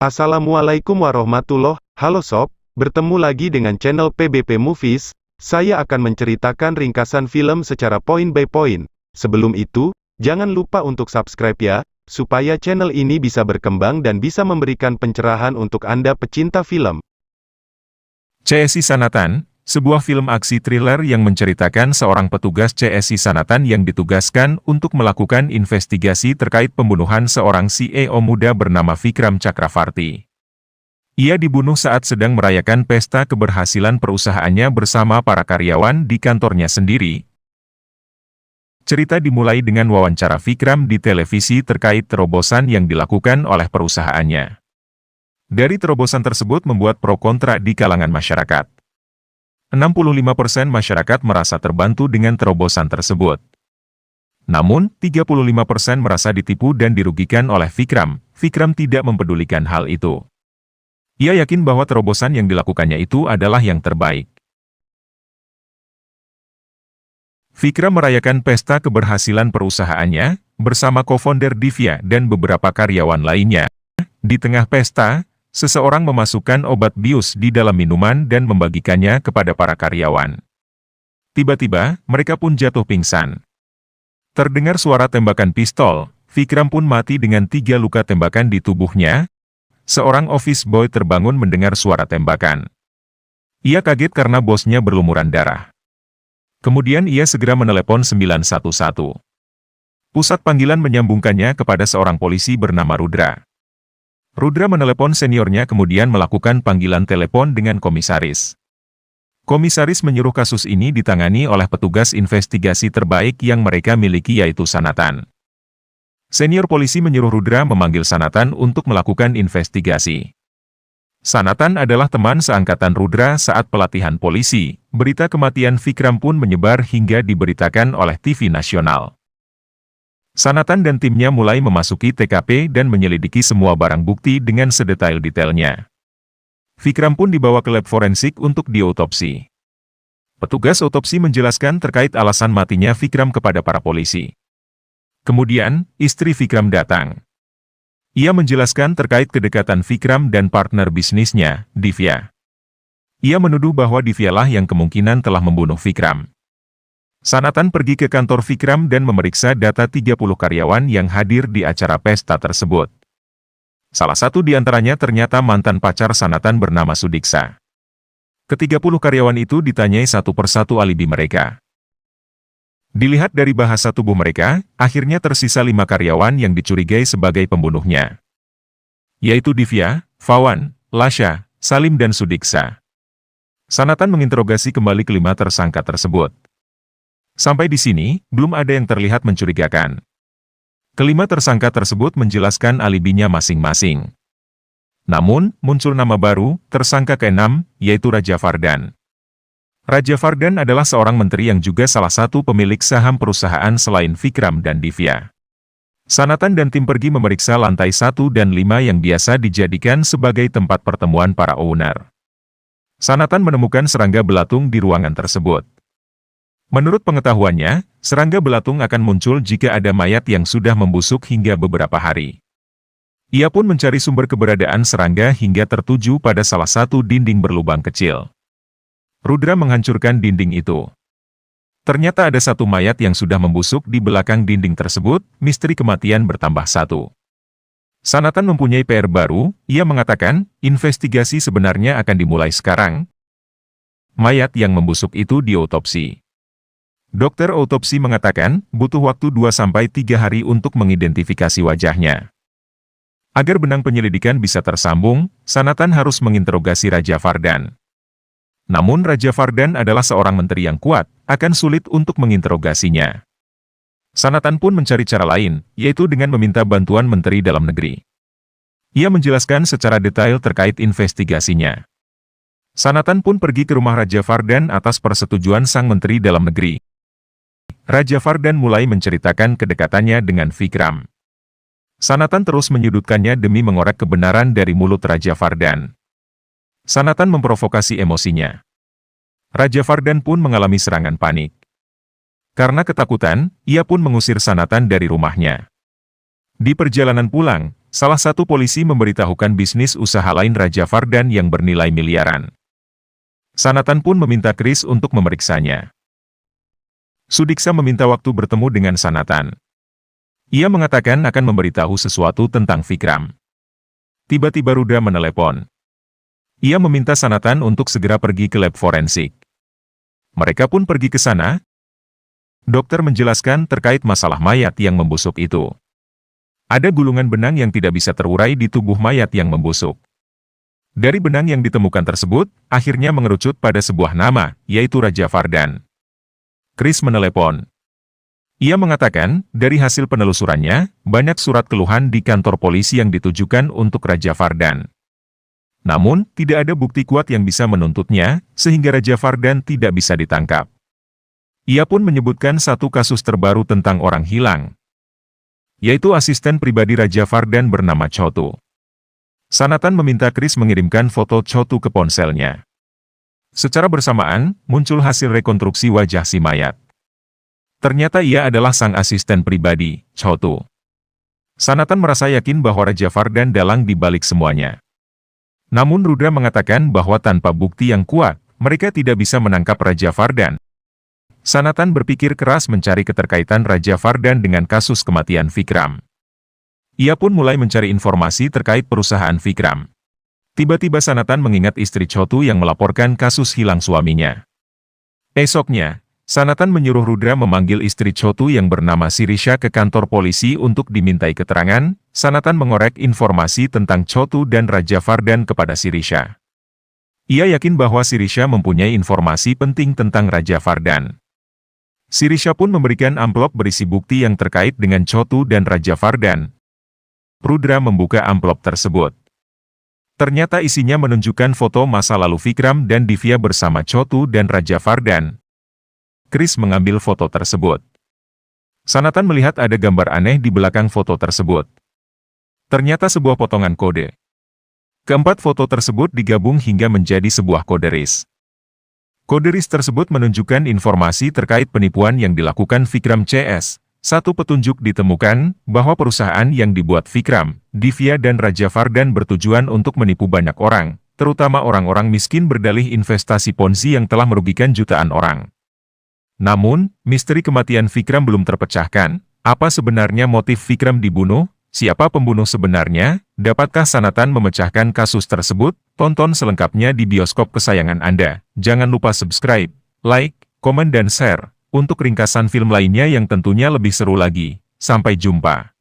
Assalamualaikum halo sob, bertemu lagi dengan channel PBP Movies. Saya akan menceritakan ringkasan film secara point by point. Sebelum itu, jangan lupa untuk subscribe ya, supaya channel ini bisa berkembang dan bisa memberikan pencerahan untuk Anda pecinta film. CSI Sanatan, sebuah film aksi thriller yang menceritakan seorang petugas CSI Sanatan yang ditugaskan untuk melakukan investigasi terkait pembunuhan seorang CEO muda bernama Vikram Chakravarti. Ia dibunuh saat sedang merayakan pesta keberhasilan perusahaannya bersama para karyawan di kantornya sendiri. Cerita dimulai dengan wawancara Vikram di televisi terkait terobosan yang dilakukan oleh perusahaannya. Dari terobosan tersebut membuat pro kontra di kalangan masyarakat. 65% masyarakat merasa terbantu dengan terobosan tersebut. Namun, 35% merasa ditipu dan dirugikan oleh Vikram. Vikram tidak mempedulikan hal itu. Ia yakin bahwa terobosan yang dilakukannya itu adalah yang terbaik. Vikram merayakan pesta keberhasilan perusahaannya, bersama co-founder Divya dan beberapa karyawan lainnya. Di tengah pesta, seseorang memasukkan obat bius di dalam minuman dan membagikannya kepada para karyawan. Tiba-tiba, mereka pun jatuh pingsan. Terdengar suara tembakan pistol, Vikram pun mati dengan 3 luka tembakan di tubuhnya. Seorang office boy terbangun mendengar suara tembakan. Ia kaget karena bosnya berlumuran darah. Kemudian ia segera menelepon 911. Pusat panggilan menyambungkannya kepada seorang polisi bernama Rudra. Rudra menelepon seniornya kemudian melakukan panggilan telepon dengan komisaris. Komisaris menyuruh kasus ini ditangani oleh petugas investigasi terbaik yang mereka miliki yaitu Sanatan. Senior polisi menyuruh Rudra memanggil Sanatan untuk melakukan investigasi. Sanatan adalah teman seangkatan Rudra saat pelatihan polisi. Berita kematian Vikram pun menyebar hingga diberitakan oleh TV nasional. Sanatan dan timnya mulai memasuki TKP dan menyelidiki semua barang bukti dengan sedetail-detailnya. Vikram pun dibawa ke lab forensik untuk diotopsi. Petugas otopsi menjelaskan terkait alasan matinya Vikram kepada para polisi. Kemudian, istri Vikram datang. Ia menjelaskan terkait kedekatan Vikram dan partner bisnisnya, Divya. Ia menuduh bahwa Divyalah yang kemungkinan telah membunuh Vikram. Sanatan pergi ke kantor Vikram dan memeriksa data 30 karyawan yang hadir di acara pesta tersebut. Salah satu di antaranya ternyata mantan pacar Sanatan bernama Sudiksa. Ke-30 karyawan itu ditanyai satu persatu alibi mereka. Dilihat dari bahasa tubuh mereka, akhirnya tersisa 5 karyawan yang dicurigai sebagai pembunuhnya. Yaitu Divya, Fawan, Lasha, Salim dan Sudiksa. Sanatan menginterogasi kembali ke-5 tersangka tersebut. Sampai di sini, belum ada yang terlihat mencurigakan. Ke-5 tersangka tersebut menjelaskan alibinya masing-masing. Namun, muncul nama baru, tersangka ke-6, yaitu Raja Fardan. Raja Fardan adalah seorang menteri yang juga salah satu pemilik saham perusahaan selain Vikram dan Divya. Sanatan dan tim pergi memeriksa lantai 1 dan 5 yang biasa dijadikan sebagai tempat pertemuan para owner. Sanatan menemukan serangga belatung di ruangan tersebut. Menurut pengetahuannya, serangga belatung akan muncul jika ada mayat yang sudah membusuk hingga beberapa hari. Ia pun mencari sumber keberadaan serangga hingga tertuju pada salah satu dinding berlubang kecil. Rudra menghancurkan dinding itu. Ternyata ada satu mayat yang sudah membusuk di belakang dinding tersebut, misteri kematian bertambah 1. Sanatan mempunyai PR baru, ia mengatakan, investigasi sebenarnya akan dimulai sekarang. Mayat yang membusuk itu diotopsi. Dokter otopsi mengatakan, butuh waktu 2-3 hari untuk mengidentifikasi wajahnya. Agar benang penyelidikan bisa tersambung, Sanatan harus menginterogasi Raja Fardan. Namun Raja Fardan adalah seorang menteri yang kuat, akan sulit untuk menginterogasinya. Sanatan pun mencari cara lain, yaitu dengan meminta bantuan Menteri Dalam Negeri. Ia menjelaskan secara detail terkait investigasinya. Sanatan pun pergi ke rumah Raja Fardan atas persetujuan sang Menteri Dalam Negeri. Raja Fardan mulai menceritakan kedekatannya dengan Vikram. Sanatan terus menyudutkannya demi mengorek kebenaran dari mulut Raja Fardan. Sanatan memprovokasi emosinya. Raja Fardan pun mengalami serangan panik. Karena ketakutan, ia pun mengusir Sanatan dari rumahnya. Di perjalanan pulang, salah satu polisi memberitahukan bisnis usaha lain Raja Vardan yang bernilai miliaran. Sanatan pun meminta Chris untuk memeriksanya. Sudiksa meminta waktu bertemu dengan Sanatan. Ia mengatakan akan memberitahu sesuatu tentang Vikram. Tiba-tiba Rudra menelepon. Ia meminta Sanatan untuk segera pergi ke lab forensik. Mereka pun pergi ke sana. Dokter menjelaskan terkait masalah mayat yang membusuk itu. Ada gulungan benang yang tidak bisa terurai di tubuh mayat yang membusuk. Dari benang yang ditemukan tersebut, akhirnya mengerucut pada sebuah nama, yaitu Raja Vardan. Chris menelepon. Ia mengatakan, dari hasil penelusurannya, banyak surat keluhan di kantor polisi yang ditujukan untuk Raja Vardan. Namun, tidak ada bukti kuat yang bisa menuntutnya, sehingga Raja Vardan tidak bisa ditangkap. Ia pun menyebutkan satu kasus terbaru tentang orang hilang, yaitu asisten pribadi Raja Vardan bernama Chotu. Sanatan meminta Chris mengirimkan foto Chotu ke ponselnya. Secara bersamaan, muncul hasil rekonstruksi wajah si mayat. Ternyata ia adalah sang asisten pribadi, Chotu. Sanatan merasa yakin bahwa Raja Vardan dalang di balik semuanya. Namun Rudra mengatakan bahwa tanpa bukti yang kuat, mereka tidak bisa menangkap Raja Vardan. Sanatan berpikir keras mencari keterkaitan Raja Vardan dengan kasus kematian Vikram. Ia pun mulai mencari informasi terkait perusahaan Vikram. Tiba-tiba Sanatan mengingat istri Chotu yang melaporkan kasus hilang suaminya. Esoknya, Sanatan menyuruh Rudra memanggil istri Chotu yang bernama Sirisha ke kantor polisi untuk dimintai keterangan. Sanatan mengorek informasi tentang Chotu dan Raja Vardan kepada Sirisha. Ia yakin bahwa Sirisha mempunyai informasi penting tentang Raja Vardan. Sirisha pun memberikan amplop berisi bukti yang terkait dengan Chotu dan Raja Vardan. Rudra membuka amplop tersebut. Ternyata isinya menunjukkan foto masa lalu Vikram dan Divya bersama Chotu dan Raja Vardan. Chris mengambil foto tersebut. Sanatan melihat ada gambar aneh di belakang foto tersebut. Ternyata sebuah potongan kode. Keempat foto tersebut digabung hingga menjadi sebuah kode RIS. Kode RIS tersebut menunjukkan informasi terkait penipuan yang dilakukan Vikram CS. Satu petunjuk ditemukan bahwa perusahaan yang dibuat Vikram, Divya dan Raja Vardan bertujuan untuk menipu banyak orang, terutama orang-orang miskin berdalih investasi Ponzi yang telah merugikan jutaan orang. Namun, misteri kematian Vikram belum terpecahkan. Apa sebenarnya motif Vikram dibunuh? Siapa pembunuh sebenarnya? Dapatkah Sanatan memecahkan kasus tersebut? Tonton selengkapnya di bioskop kesayangan Anda. Jangan lupa subscribe, like, komen dan share, untuk ringkasan film lainnya yang tentunya lebih seru lagi. Sampai jumpa.